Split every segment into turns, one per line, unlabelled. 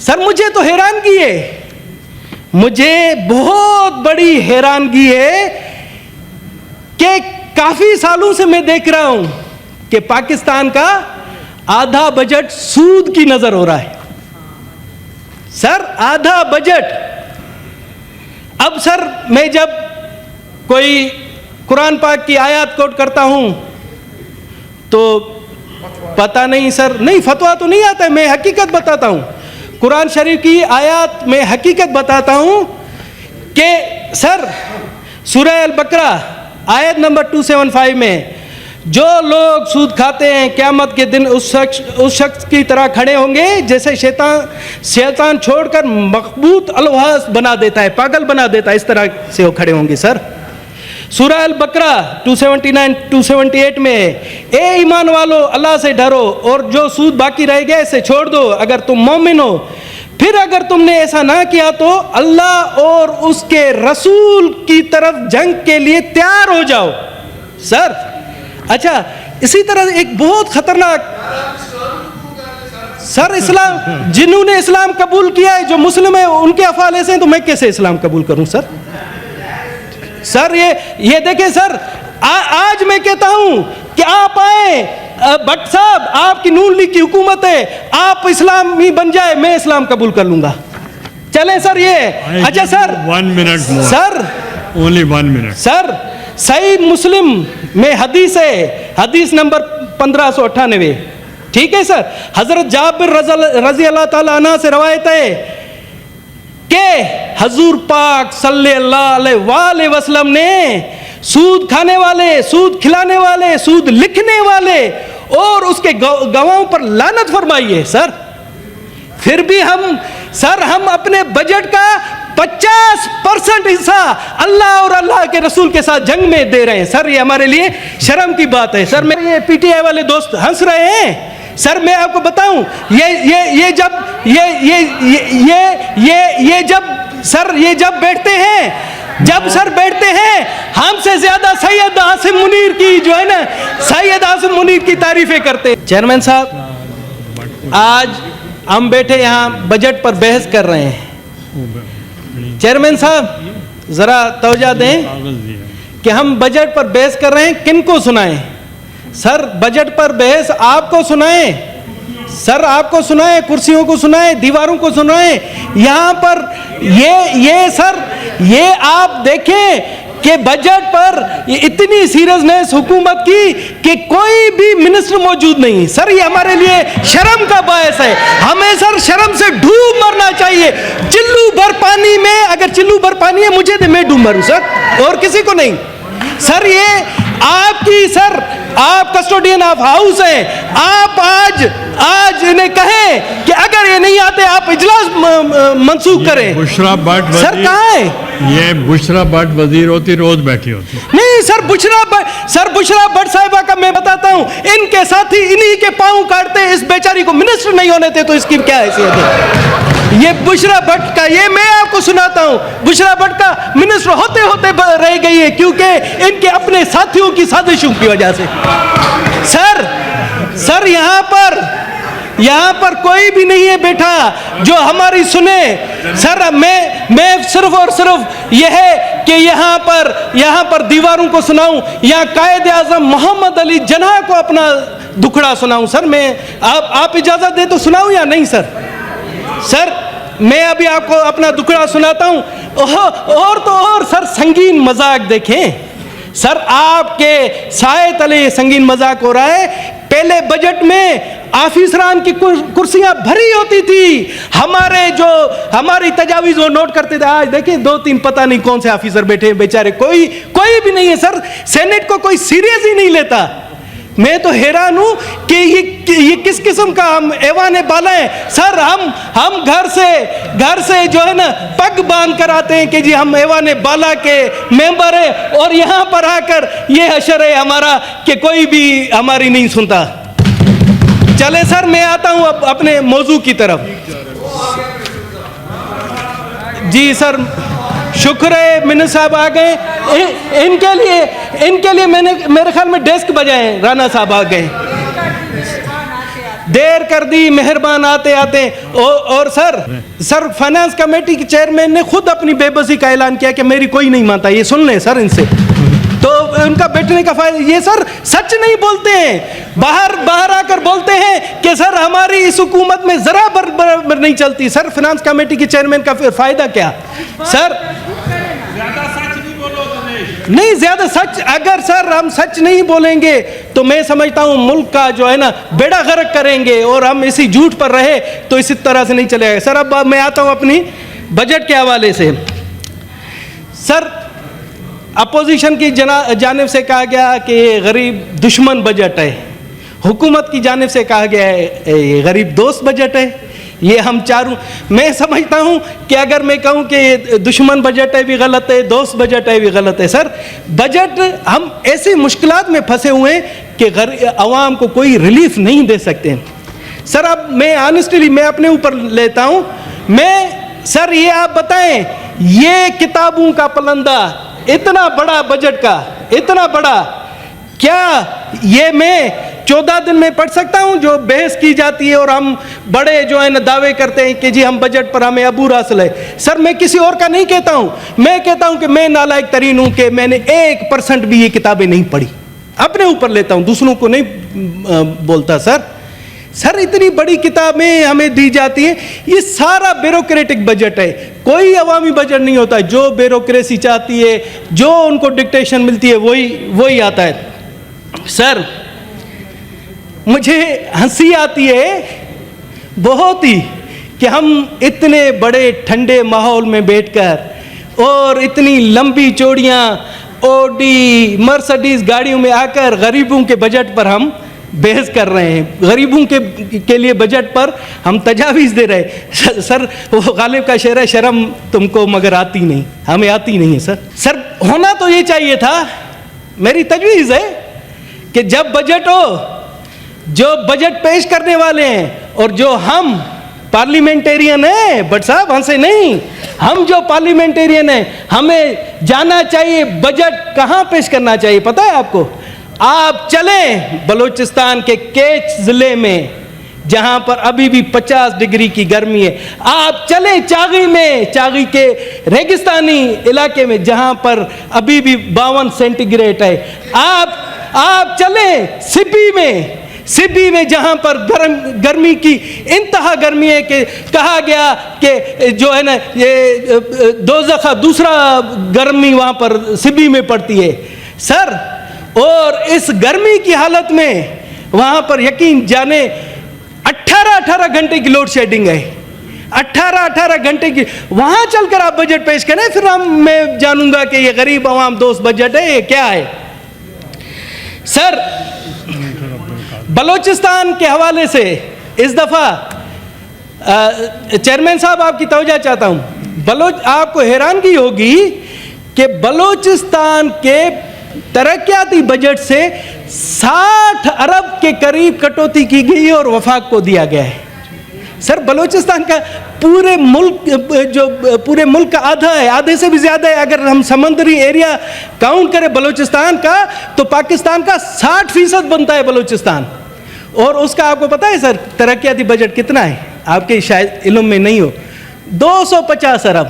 سر مجھے تو حیرانگی ہے، مجھے بہت بڑی حیرانگی ہے کہ کافی سالوں سے میں دیکھ رہا ہوں کہ پاکستان کا آدھا بجٹ سود کی نظر ہو رہا ہے. سر آدھا بجٹ. اب سر میں جب کوئی قرآن پاک کی آیات کوٹ کرتا ہوں تو پتہ نہیں سر، نہیں فتویٰ تو نہیں آتا ہے، میں حقیقت بتاتا ہوں. قرآن شریف کی آیات میں حقیقت بتاتا ہوں کہ سر سورہ البقرہ آیت نمبر 275 میں جو لوگ سود کھاتے ہیں قیامت کے دن اس شخص کی طرح کھڑے ہوں گے جیسے شیطان چھوڑ کر مخبوط الواس بنا دیتا ہے، پاگل بنا دیتا ہے، اس طرح سے وہ کھڑے ہوں گے. سر سورہ البقرہ 278 میں اے ایمان والو اللہ سے ڈرو اور جو سود باقی رہ گیا اسے چھوڑ دو اگر تم مومن ہو، پھر اگر تم نے ایسا نہ کیا تو اللہ اور اس کے رسول کی طرف جنگ کے لیے تیار ہو جاؤ. سر اچھا اسی طرح ایک بہت خطرناک سر اسلام، جنہوں نے اسلام قبول کیا ہے جو مسلم ہیں ان کے افعال ایسے ہیں تو میں کیسے اسلام قبول کروں سر؟ سر یہ دیکھیں سر، آج میں کہتا ہوں کہ آپ آئیں بٹ صاحب، آپ کی نون لیگ کی حکومت ہے، آپ اسلامی بن جائے، میں اسلام قبول کر لوں گا. چلیں سر یہ اچھا سر
1 minute more.
سر
Only 1 minute.
سر صحیح مسلم میں حدیث ہے، حدیث نمبر 1598. ٹھیک ہے سر، حضرت جابر رضی اللہ تعالیٰ عنہ سے روایت ہے کہ حضور پاک صلی اللہ علیہ وآلہ وسلم نے سود کھانے والے، سود کھلانے والے، سود لکھنے والے اور اس کے گواہوں پر لعنت فرمائی ہے. سر پھر بھی ہم اپنے بجٹ کا 50% حصہ اللہ اور اللہ کے رسول کے ساتھ جنگ میں دے رہے ہیں. سر یہ ہمارے لیے شرم کی بات ہے. سر میرے پی ٹی آئی والے دوست ہنس رہے ہیں. سر میں آپ کو بتاؤں یہ جب بیٹھتے ہیں ہم سے زیادہ سید عاصم منیر کی جو ہے نا، سید عاصم منیر کی تعریفیں کرتے ہیں. چیئرمین صاحب آج ہم بیٹھے یہاں بجٹ پر بحث کر رہے ہیں. چیئرمین صاحب ذرا توجہ دیں کہ ہم بجٹ پر بحث کر رہے ہیں، کن کو سنائیں؟ سر بجٹ پر بحث آپ کو سنائیں، سر آپ کو سنائیں، کرسیوں کو سنائیں، دیواروں کو سنائیں. یہاں پر یہ سر یہ آپ دیکھیں کہ بجٹ پر اتنی سیریسنس حکومت کی کہ کوئی بھی منسٹر موجود نہیں. سر یہ ہمارے لیے شرم کا باعث ہے. ہمیں سر شرم سے ڈوب مرنا چاہیے. چلو بھر پانی میں، اگر چلو بھر پانی ہے مجھے دے، میں ڈوب مروں سر، اور کسی کو نہیں. سر یہ آپ کی، سر آپ کسٹوڈین آف ہاؤس ہیں، آپ آج انہیں کہیں کہ اگر یہ نہیں آتے آپ اجلاس منسوخ کریں.
بشرا بٹ
سر کہاں ہے
یہ؟ بشرا بٹ وزیر ہوتی، روز بیٹھی ہوتی.
نہیں سر بشرا بٹ صاحبہ کا میں بتاتا ہوں، ان کے ساتھی انہی کے پاؤں کاٹتے، اس بیچاری کو منسٹر نہیں ہونے تھے تو اس کی کیا حیثیت ہے؟ یہ بشرا بٹ کا، یہ میں آپ کو سناتا ہوں، بشرا بٹ کا منسٹر ہوتے ہوتے رہ گئی ہے کیونکہ ان کے اپنے ساتھیوں کی سازشوں کی وجہ سے. سر یہاں پر کوئی بھی نہیں ہے بیٹھا جو ہماری سنے. سر میں صرف اور صرف یہ ہے کہ یہاں پر دیواروں کو سناؤں یا قائد اعظم محمد علی جناح کو اپنا دکھڑا سناؤں. سر میں آپ اجازت دیں تو سناؤں یا نہیں سر؟ سر میں ابھی آپ کو اپنا دکھڑا سناتا ہوں. اور تو اور سر سنگین مذاق دیکھیں. سر آپ کے سائے تلے سنگین مذاق ہو رہا ہے. پہلے بجٹ میں آفیسران کی کرسیاں بھری ہوتی تھی، ہماری تجاویز وہ نوٹ کرتے تھے. آج دیکھیں 2-3 پتہ نہیں کون سے آفیسر بیٹھے ہیں بیچارے، کوئی بھی نہیں ہے. سر سینٹ کو کوئی سیریس ہی نہیں لیتا. میں تو حیران ہوں کہ یہ کس قسم کا ہم ایوان بالا ہیں. سر ہم گھر سے جو ہے نا پگ باندھ کر آتے ہیں کہ جی ہم ایوان بالا کے ممبر ہیں، اور یہاں پر آ کر یہ حشر ہے ہمارا کہ کوئی بھی ہماری نہیں سنتا. چلے سر میں آتا ہوں اب اپنے موضوع کی طرف. جی سر شکر ہے منسٹر صاحب آ گئے. ان کے لیے میں نے میرے خیال میں ڈیسک بجائے، رانا صاحب آ گئے. دیر کر دی مہربان آتے آتے. اور سر فائنانس کمیٹی کے چیئرمین نے خود اپنی بے بسی کا اعلان کیا کہ میری کوئی نہیں مانتا. یہ سن لیں سر ان سے, تو ان کا بیٹھنے کا فائدہ. یہ سر سچ نہیں بولتے ہیں, باہر آ کر بولتے ہیں کہ سر ہماری اس حکومت میں ذرا برابر نہیں چلتی. سر فائنانس کمیٹی کے چیئرمین کا فائدہ کیا سر؟ نہیں زیادہ سچ, اگر سر ہم سچ نہیں بولیں گے تو میں سمجھتا ہوں ملک کا جو ہے نا بیڑا غرق کریں گے, اور ہم اسی جھوٹ پر رہے تو اسی طرح سے نہیں چلے گا. سر اب میں آتا ہوں اپنی بجٹ کے حوالے سے. سر اپوزیشن کی جانب سے کہا گیا کہ یہ غریب دشمن بجٹ ہے, حکومت کی جانب سے کہا گیا ہے یہ غریب دوست بجٹ ہے. یہ ہم چاروں, میں سمجھتا ہوں کہ اگر میں کہوں کہ یہ دشمن بجٹ ہے بھی غلط ہے, دوست بجٹ ہے بھی غلط ہے. سر بجٹ, ہم ایسی مشکلات میں پھنسے ہوئے ہیں کہ عوام کو کوئی ریلیف نہیں دے سکتے. سر اب میں آنیسٹلی میں اپنے اوپر لیتا ہوں, سر یہ آپ بتائیں, یہ کتابوں کا پلندہ اتنا بڑا بجٹ کا, اتنا بڑا, کیا یہ میں 14 دن میں پڑھ سکتا ہوں جو بحث کی جاتی ہے اور ہم بڑے جو ہے نا دعوے کرتے ہیں کہ جی ہم بجٹ پر ہمیں عبور حاصل ہے. سر میں کسی اور کا نہیں کہتا ہوں, میں کہتا ہوں کہ میں نالائق ترین ہوں کہ میں نے 1% بھی یہ کتابیں نہیں پڑھی. اپنے اوپر لیتا ہوں, دوسروں کو نہیں بولتا. سر اتنی بڑی کتابیں ہمیں دی جاتی ہیں, یہ سارا بیوروکریٹک بجٹ ہے, کوئی عوامی بجٹ نہیں ہوتا. جو بیوروکریسی چاہتی ہے, جو ان کو ڈکٹیشن ملتی ہے وہی آتا ہے. سر مجھے ہنسی آتی ہے بہت ہی کہ ہم اتنے بڑے ٹھنڈے ماحول میں بیٹھ کر اور اتنی لمبی چوڑیاں اوڈی مرسڈیز گاڑیوں میں آ کر غریبوں کے بجٹ پر ہم بحث کر رہے ہیں, غریبوں کے لیے بجٹ پر ہم تجاویز دے رہے ہیں. سر وہ غالب کا شعر ہے, شرم تم کو مگر آتی نہیں, ہمیں آتی نہیں ہے. سر ہونا تو یہ چاہیے تھا, میری تجویز ہے کہ جب بجٹ ہو, جو بجٹ پیش کرنے والے ہیں اور جو ہم پارلیمنٹیرین ہیں, بٹ صاحب ہنسے نہیں, ہم جو پارلیمنٹیرین ہیں ہمیں جانا چاہیے بجٹ کہاں پیش کرنا چاہیے. پتہ ہے آپ کو, آپ چلیں بلوچستان کے کیچ ضلع میں جہاں پر ابھی بھی 50 ڈگری کی گرمی ہے, آپ چلیں چاغی میں, چاغی کے ریگستانی علاقے میں جہاں پر ابھی بھی 52 سینٹی گریڈ ہے, آپ چلیں سبی میں جہاں پر گرمی کی انتہا گرمی ہے کہ کہا گیا کہ جو ہے نا یہ دوزخ دوسرا گرمی وہاں پر سبی میں پڑتی ہے. سر اور اس گرمی کی حالت میں وہاں پر یقین جانے 18 گھنٹے کی لوڈ شیڈنگ ہے, 18 گھنٹے کی. وہاں چل کر آپ بجٹ پیش کریں, پھر میں جانوں گا کہ یہ غریب عوام دوست بجٹ ہے, یہ کیا ہے. سر بلوچستان کے حوالے سے اس دفعہ چیئرمین صاحب آپ کی توجہ چاہتا ہوں, آپ کو حیرانگی ہوگی کہ بلوچستان کے ترقیاتی بجٹ سے 60 ارب کے قریب کٹوتی کی گئی اور وفاق کو دیا گیا ہے. سر بلوچستان کا پورے ملک کا آدھا ہے, آدھے سے بھی زیادہ ہے. اگر ہم سمندری ایریا کاؤنٹ کریں بلوچستان کا تو پاکستان کا 60% بنتا ہے بلوچستان. اور اس کا آپ کو پتہ ہے سر ترقیاتی بجٹ کتنا ہے؟ آپ کے شاید علم میں نہیں ہو, 250 ارب,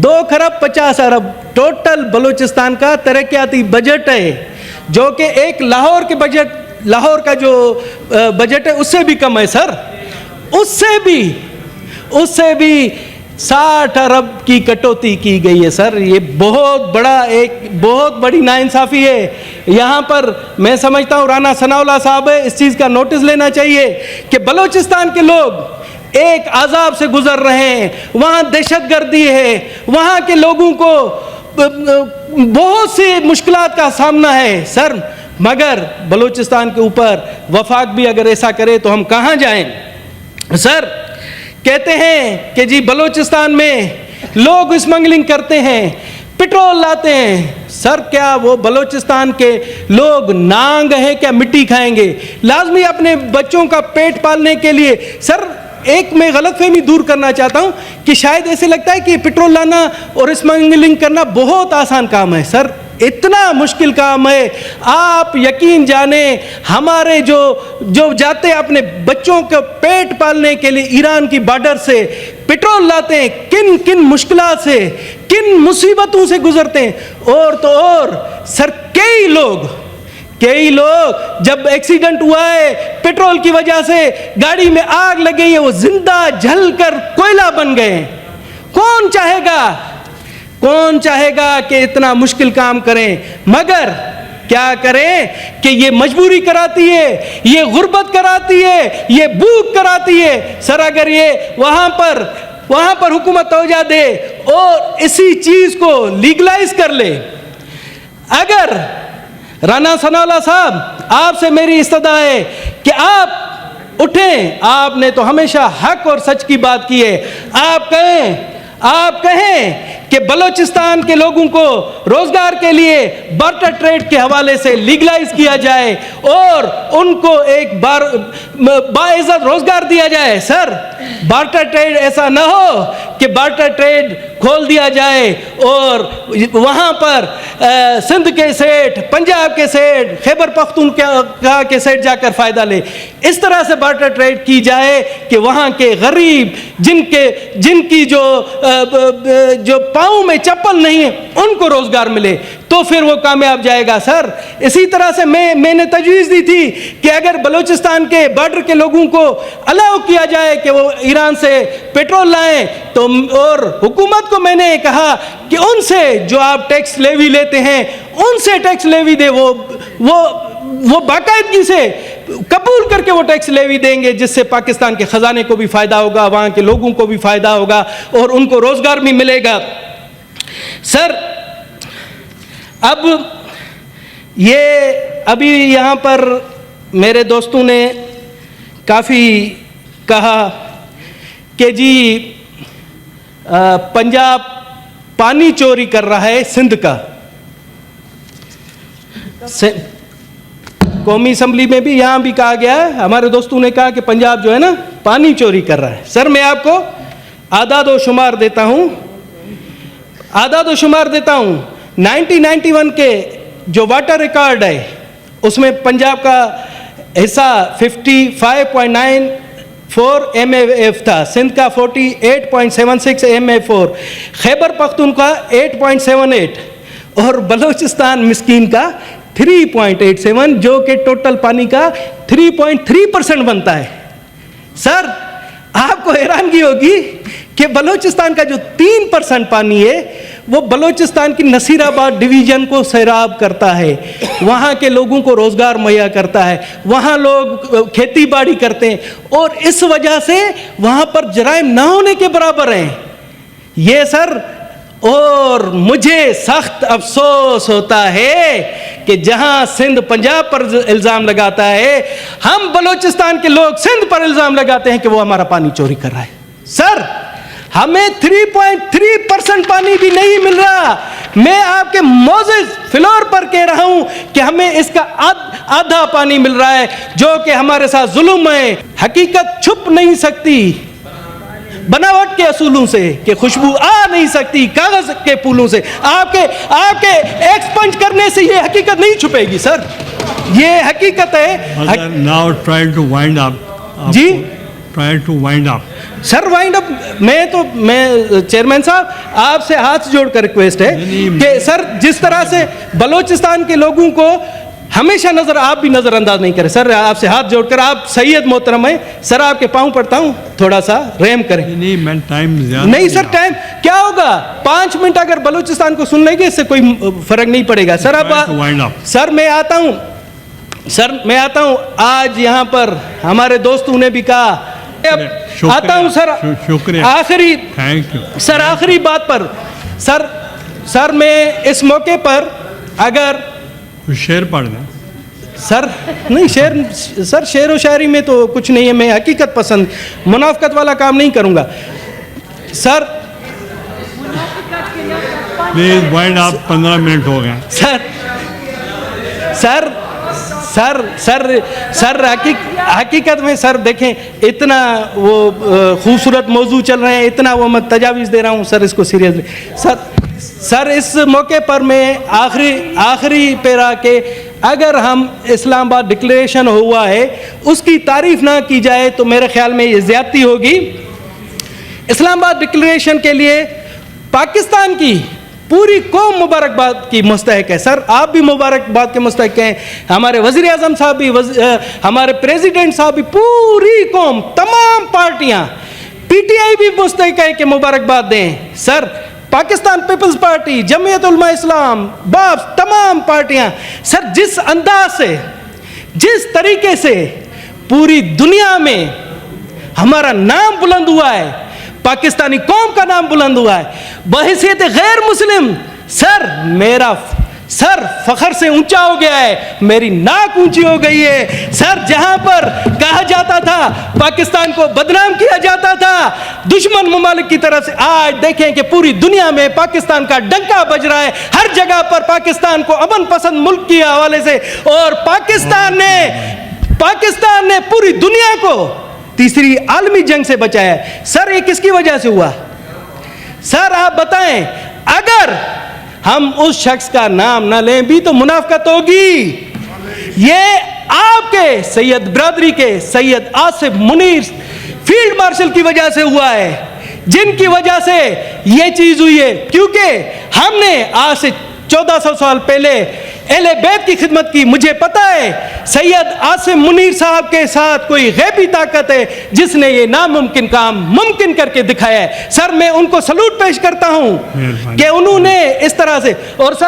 2 خرب 50 ارب ٹوٹل بلوچستان کا ترقیاتی بجٹ ہے, جو کہ ایک لاہور کا جو بجٹ ہے اس سے بھی کم ہے. سر اس سے بھی 60 ارب کی کٹوتی کی گئی ہے. سر یہ بہت بڑی ناانصافی ہے. یہاں پر میں سمجھتا ہوں رانا ثناء اللہ صاحب ہے, اس چیز کا نوٹس لینا چاہیے کہ بلوچستان کے لوگ ایک عذاب سے گزر رہے ہیں, وہاں دہشت گردی ہے, وہاں کے لوگوں کو بہت سی مشکلات کا سامنا ہے. سر مگر بلوچستان کے اوپر وفاق بھی اگر ایسا کرے تو ہم کہاں جائیں. سر کہتے ہیں کہ جی بلوچستان میں لوگ اسمگلنگ کرتے ہیں, پٹرول لاتے ہیں. سر کیا وہ بلوچستان کے لوگ نانگ ہیں کیا مٹی کھائیں گے؟ لازمی اپنے بچوں کا پیٹ پالنے کے لیے. سر ایک میں غلط فہمی دور کرنا چاہتا ہوں کہ شاید ایسے لگتا ہے کہ پٹرول لانا اور اسمگلنگ کرنا بہت آسان کام ہے. سر اتنا مشکل کام ہے. آپ یقین جانیں ہمارے جو جاتے ہیں اپنے بچوں کو پیٹ پالنے کے لیے ایران کی بارڈر سے پیٹرول لاتے ہیں, کن کن مشکلات سے, کن مصیبتوں سے گزرتے ہیں. اور تو اور سر کئی لوگ جب ایکسیڈنٹ ہوا ہے پیٹرول کی وجہ سے گاڑی میں آگ لگ گئی ہے, وہ زندہ جل کر کوئلہ بن گئے ہیں. کون چاہے گا کہ اتنا مشکل کام کریں؟ مگر کیا کریں کہ یہ مجبوری کراتی ہے, یہ غربت کراتی ہے, یہ بھوک کراتی ہے. سر اگر یہ وہاں پر حکومت توجہ دے اور اسی چیز کو لیگلائز کر لے. اگر رانا ثناءاللہ صاحب آپ سے میری استدعا ہے کہ آپ اٹھیں, آپ نے تو ہمیشہ حق اور سچ کی بات کی ہے. آپ کہیں کہ بلوچستان کے لوگوں کو روزگار کے لیے بارٹر ٹریڈ کے حوالے سے لیگلائز کیا جائے اور ان کو ایک باعزت روزگار دیا جائے. سر بارٹر ٹریڈ ایسا نہ ہو کہ بارٹر ٹریڈ کھول دیا جائے اور وہاں پر سندھ کے سیٹ, پنجاب کے سیٹ, خیبر پختونخوا کے سیٹ جا کر فائدہ لے. اس طرح سے بارٹر ٹریڈ کی جائے کہ وہاں کے غریب جن کی جو پاؤں میں چپل نہیں ہے ان کو روزگار ملے, تو پھر وہ کامیاب جائے گا. سر اسی طرح سے میں نے تجویز دی تھی کہ اگر بلوچستان کے بارڈر کے لوگوں کو الاؤ کیا جائے کہ وہ ایران سے پیٹرول لائیں, تو اور حکومت کو میں نے کہا کہ ان سے جو آپ ٹیکس لیوی لیتے ہیں ان سے ٹیکس لیوی دے, وہ باقاعدگی سے قبول کر کے وہ ٹیکس لیوی دیں گے, جس سے پاکستان کے خزانے کو بھی فائدہ ہوگا, وہاں کے لوگوں کو بھی فائدہ ہوگا اور ان کو روزگار بھی ملے گا. سر اب ابھی یہاں پر میرے دوستوں نے کافی کہا کہ جی پنجاب پانی چوری کر رہا ہے سندھ کا. قومی اسمبلی میں بھی یہاں بھی کہا گیا ہے, ہمارے دوستوں نے کہا کہ پنجاب جو ہے نا پانی چوری کر رہا ہے. سر میں آپ کو اعداد و شمار دیتا ہوں. 1991 کے جو واٹر ریکارڈ ہے اس میں پنجاب کا حصہ 55.94 MAF تھا, سندھ کا 48.76 MAF4, خیبر پختونخوا 8.78 اور بلوچستان مسکین کا 3.87, جو کہ ٹوٹل پانی کا 3.3% بنتا ہے. سر آپ کو حیرانگی ہوگی کہ بلوچستان کا جو 3% پانی ہے وہ بلوچستان کی نصیر آباد ڈویژن کو سیراب کرتا ہے, وہاں کے لوگوں کو روزگار مہیا کرتا ہے, وہاں لوگ کھیتی باڑی کرتے ہیں اور اس وجہ سے وہاں پر جرائم نہ ہونے کے برابر ہیں. یہ سر اور مجھے سخت افسوس ہوتا ہے کہ جہاں سندھ پنجاب پر الزام لگاتا ہے, ہم بلوچستان کے لوگ سندھ پر الزام لگاتے ہیں کہ وہ ہمارا پانی چوری کر رہا ہے. سر ہمیں 3.3% پانی بھی نہیں مل رہا. میں آپ کے معزز فلور پر کہہ رہا ہوں کہ ہمیں اس کا آدھا پانی مل رہا ہے, جو کہ ہمارے ساتھ ظلم ہے. حقیقت چھپ نہیں سکتی بناوٹ کے اصولوں سے, کہ خوشبو آ نہیں سکتی کاغذ کے پھولوں سے. آپ کے ایکسپنج کرنے سے یہ حقیقت نہیں چھپے گی. سر یہ حقیقت ہے.
Now try to wind up.
G
Try to wind up.
سر وائنڈ اپ میں چیئرمین صاحب آپ سے ہاتھ جوڑ کر ریکویسٹ ہے کہ سر جس طرح سے بلوچستان کے لوگوں کو ہمیشہ آپ بھی نظر انداز نہیں کریں. سر آپ سے ہاتھ جوڑ کر, آپ سید محترم ہیں سر, آپ کے پاؤں پڑتا ہوں, تھوڑا سا رحم کریں. نہیں سر ٹائم کیا ہوگا, 5 منٹ اگر بلوچستان کو سن لیں گے اس سے کوئی فرق نہیں پڑے گا. سر اب سر میں آتا ہوں آج یہاں پر ہمارے دوستوں نے بھی کہا, آتا ہوں سر آخری بات پر. سر میں اس موقع پر اگر
شعر پڑھ دیں.
سر نہیں شعر و شاعری میں تو کچھ نہیں ہے, میں حقیقت پسند, منافقت والا کام نہیں کروں گا. سر
پلیز وائنڈ اپ, 15 منٹ ہو گئے.
سر حقیقت میں سر دیکھیں اتنا وہ خوبصورت موضوع چل رہے ہیں, اتنا وہ میں تجاویز دے رہا ہوں سر, اس کو سیریسلی سر سر اس موقع پر میں آخری پیرا کہ اگر ہم اسلام آباد ڈکلیریشن ہوا ہے اس کی تعریف نہ کی جائے تو میرے خیال میں یہ زیادتی ہوگی. اسلام آباد ڈکلیریشن کے لیے پاکستان کی پوری قوم مبارکباد کی مستحق ہے. سر آپ بھی مبارکباد کے مستحق ہیں, ہمارے وزیر اعظم صاحب بھی, ہمارے پریزیڈنٹ صاحب بھی, پوری قوم, تمام پارٹیاں, پی ٹی آئی بھی مستحق ہے کہ مبارکباد دیں. سر پاکستان پیپلز پارٹی, جمعیت علماء اسلام, باپ, تمام پارٹیاں. سر جس انداز سے, جس طریقے سے پوری دنیا میں ہمارا نام بلند ہوا ہے, پاکستانی قوم کا نام بلند ہوا ہے بحیثیت غیر مسلم, سر میرا سر فخر سے اونچا ہو گیا ہے, میری ناک اونچی ہو گئی ہے. سر جہاں پر کہا جاتا تھا پاکستان کو بدنام کیا جاتا تھا دشمن ممالک کی طرف سے, آج دیکھیں کہ پوری دنیا میں پاکستان کا ڈنکا بج رہا ہے, ہر جگہ پر پاکستان کو امن پسند ملک کے حوالے سے, اور پاکستان نے پوری دنیا کو تیسری عالمی جنگ سے بچایا ہے. سر یہ کس کی وجہ سے ہوا؟ سر آپ بتائیں, اگر ہم اس شخص کا نام نہ لیں بھی تو منافقت ہوگی. یہ آپ کے سید برادری کے سید آصف منیر فیلڈ مارشل کی وجہ سے ہوا ہے, جن کی وجہ سے یہ چیز ہوئی ہے, کیونکہ ہم نے آج سے 1400 سال پہلے اہل بیت کی خدمت کی. مجھے پتا ہے سید آصف منیر صاحب کے ساتھ کوئی غیبی طاقت ہے جس نے یہ ناممکن کام ممکن کر کے دکھایا ہے. سر میں ان کو سلوٹ پیش کرتا ہوں کہ انہوں نے اس طرح سے, اور سر